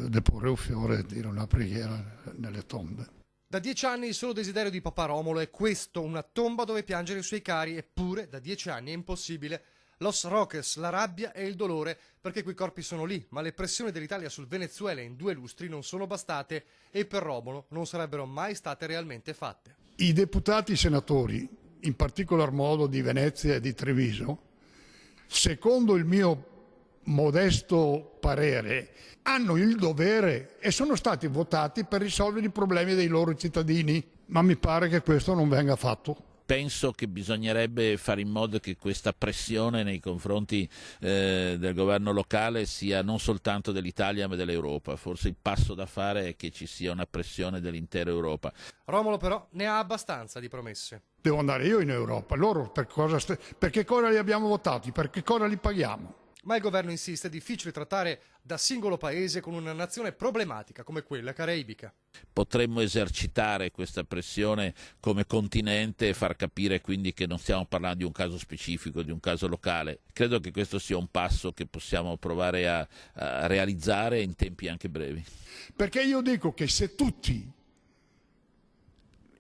deporre un fiore e dire una preghiera nelle tombe. Da 10 anni il solo desiderio di papà Romolo è questo, una tomba dove piangere i suoi cari, eppure da 10 anni è impossibile. Los Roques, la rabbia e il dolore, perché quei corpi sono lì, ma le pressioni dell'Italia sul Venezuela in 2 lustri non sono bastate e per Romolo non sarebbero mai state realmente fatte. I deputati senatori, in particolar modo di Venezia e di Treviso, secondo il mio modesto parere, hanno il dovere e sono stati votati per risolvere i problemi dei loro cittadini, ma mi pare che questo non venga fatto. Penso che bisognerebbe fare in modo che questa pressione nei confronti del governo locale sia non soltanto dell'Italia ma dell'Europa. Forse il passo da fare è che ci sia una pressione dell'intera Europa. Romolo però ne ha abbastanza di promesse. Devo andare io in Europa, loro per che cosa li abbiamo votati, per che cosa li paghiamo? Ma il governo insiste, è difficile trattare da singolo paese con una nazione problematica come quella caraibica. Potremmo esercitare questa pressione come continente e far capire quindi che non stiamo parlando di un caso specifico, di un caso locale. Credo che questo sia un passo che possiamo provare a realizzare in tempi anche brevi. Perché io dico che se tutti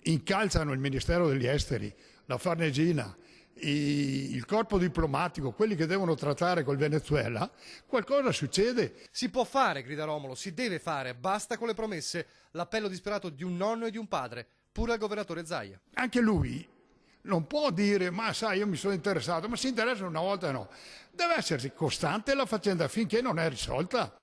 incalzano il Ministero degli Esteri, la Farnesina, il corpo diplomatico, quelli che devono trattare col Venezuela, qualcosa succede. Si può fare, grida Romolo, si deve fare, basta con le promesse, l'appello disperato di un nonno e di un padre, pure al governatore Zaia. Anche lui non può dire, ma sai, io mi sono interessato, ma si interessa una volta no. Deve essere costante la faccenda finché non è risolta.